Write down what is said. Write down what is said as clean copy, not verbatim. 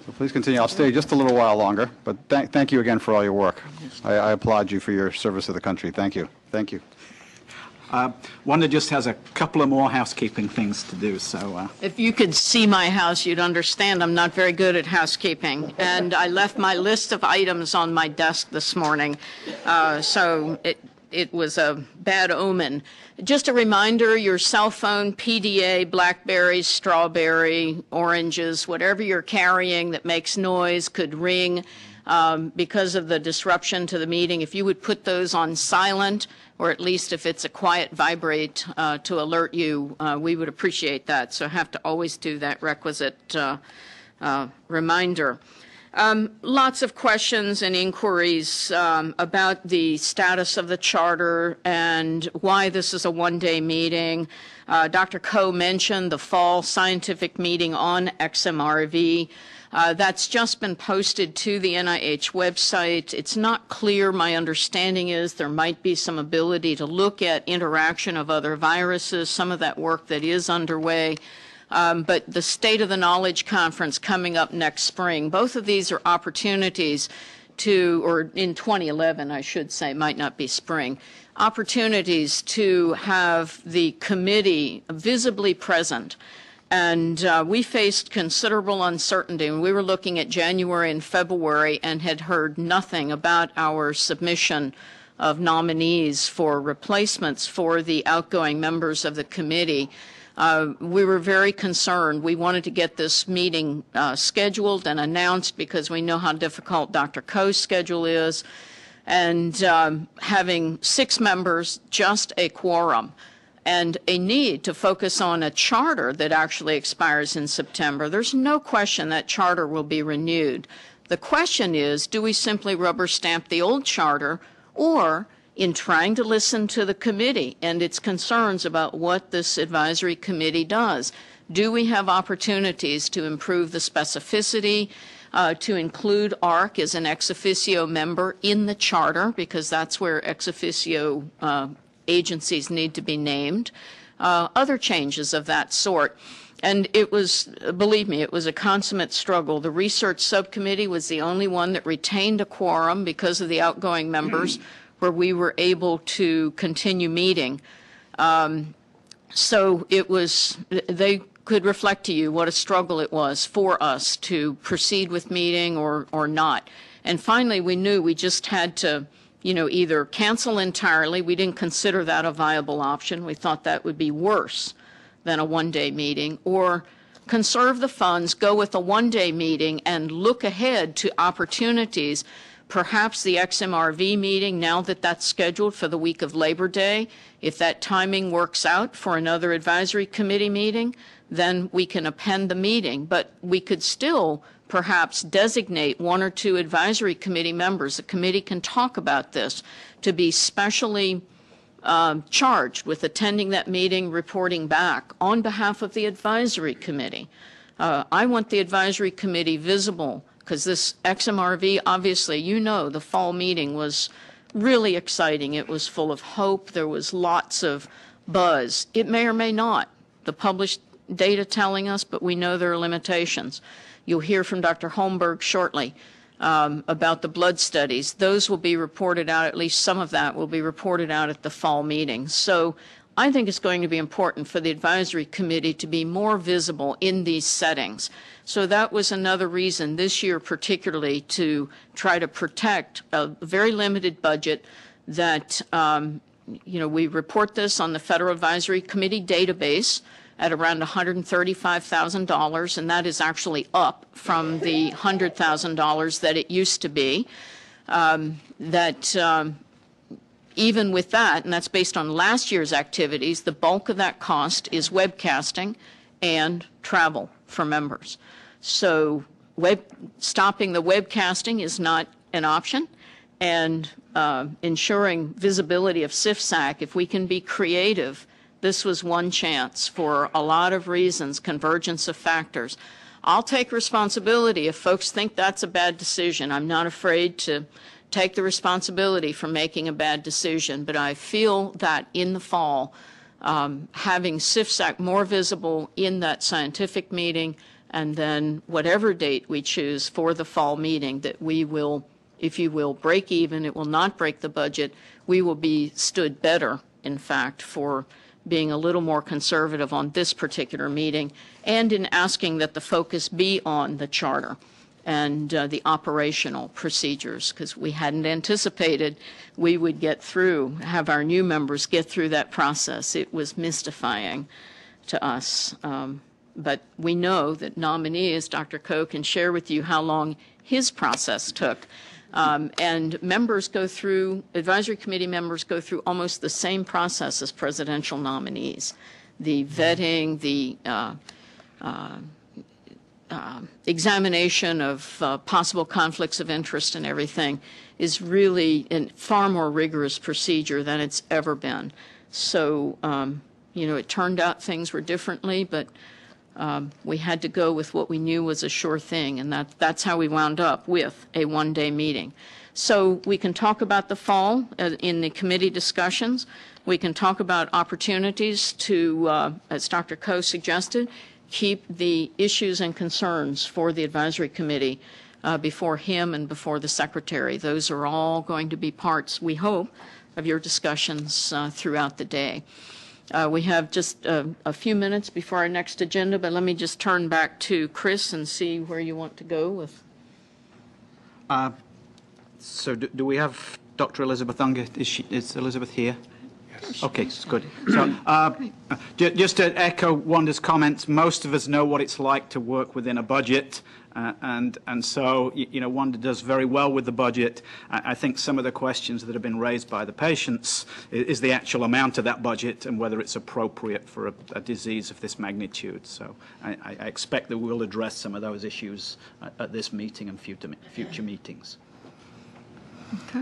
So please continue. I'll stay just a little while longer, but thank you again for all your work. I applaud you for your service to the country. Thank you. Thank you. Wanda just has a couple of more housekeeping things to do, so... If you could see my house, you'd understand I'm not very good at housekeeping. And I left my list of items on my desk this morning, so it was a bad omen. Just a reminder, your cell phone, PDA, blackberries, strawberry, oranges, whatever you're carrying that makes noise could ring because of the disruption to the meeting. If you would put those on silent, or at least if it's a quiet vibrate to alert you, we would appreciate that. So have to always do that requisite reminder. Lots of questions and inquiries about the status of the charter and why this is a one-day meeting. Dr. Coe mentioned the fall scientific meeting on XMRV. That's just been posted to the NIH website. It's not clear. My understanding is there might be some ability to look at interaction of other viruses, some of that work that is underway. But the State of the Knowledge Conference coming up next spring, both of these are opportunities to, or in 2011, I should say, might not be spring, opportunities to have the committee visibly present. And we faced considerable uncertainty. And we were looking at January and February and had heard nothing about our submission of nominees for replacements for the outgoing members of the committee. We were very concerned. We wanted to get this meeting scheduled and announced because we know how difficult Dr. Coe's schedule is. And having 6 members, just a quorum, and a need to focus on a charter that actually expires in September. There's no question that charter will be renewed. The question is, do we simply rubber stamp the old charter, or in trying to listen to the committee and its concerns about what this advisory committee does, do we have opportunities to improve the specificity, to include ARC as an ex officio member in the charter, because that's where ex officio agencies need to be named, other changes of that sort. And it was, believe me, it was a consummate struggle. The research subcommittee was the only one that retained a quorum because of the outgoing members, where we were able to continue meeting. So it was, they could reflect to you what a struggle it was for us to proceed with meeting or not. And finally, we knew we just had to, either cancel entirely. We didn't consider that a viable option. We thought that would be worse than a one-day meeting, or conserve the funds, go with a one-day meeting, and look ahead to opportunities, perhaps the XMRV meeting, now that that's scheduled for the week of Labor Day. If that timing works out for another advisory committee meeting, then we can append the meeting. But we could still perhaps designate 1 or 2 advisory committee members. The committee can talk about this, to be specially charged with attending that meeting, reporting back on behalf of the advisory committee. I want the advisory committee visible, because this XMRV, obviously, the fall meeting was really exciting. It was full of hope. There was lots of buzz. It may or may not. The published data telling us, but we know there are limitations. You'll hear from Dr. Holmberg shortly about the blood studies. Those will be reported out, at least some of that will be reported out at the fall meeting. So I think it's going to be important for the advisory committee to be more visible in these settings. So that was another reason this year particularly to try to protect a very limited budget that, we report this on the Federal Advisory Committee database at around $135,000, and that is actually up from the $100,000 that it used to be. Even with that, and that's based on last year's activities, the bulk of that cost is webcasting and travel for members. So stopping the webcasting is not an option, and ensuring visibility of CFSAC, if we can be creative, this was one chance for a lot of reasons, convergence of factors. I'll take responsibility if folks think that's a bad decision. I'm not afraid to take the responsibility for making a bad decision, but I feel that in the fall, having CFSAC more visible in that scientific meeting And then whatever date we choose for the fall meeting, that we will, if you will, break even. It will not break the budget. We will be stood better, in fact, for being a little more conservative on this particular meeting and in asking that the focus be on the charter and the operational procedures, because we hadn't anticipated we would have our new members get through that process. It was mystifying to us. But we know that nominee, as Dr. Koh can share with you how long his process took. And members go through, advisory committee members go through almost the same process as presidential nominees. The vetting, the examination of possible conflicts of interest and everything is really a far more rigorous procedure than it's ever been. So, it turned out things were differently, but we had to go with what we knew was a sure thing, and that's how we wound up with a one-day meeting. So we can talk about the fall in the committee discussions. We can talk about opportunities to, as Dr. Koh suggested, keep the issues and concerns for the advisory committee before him and before the secretary. Those are all going to be parts, we hope, of your discussions throughout the day. We have just a few minutes before our next agenda, but let me just turn back to Chris and see where you want to go with. So do we have Dr. Elizabeth Unger? Is Elizabeth here? Yes. Okay, good. So just to echo Wanda's comments, most of us know what it's like to work within a budget. And so, Wanda does very well with the budget. I think some of the questions that have been raised by the patients is the actual amount of that budget and whether it's appropriate for a disease of this magnitude. So I expect that we'll address some of those issues at this meeting and future meetings. Okay.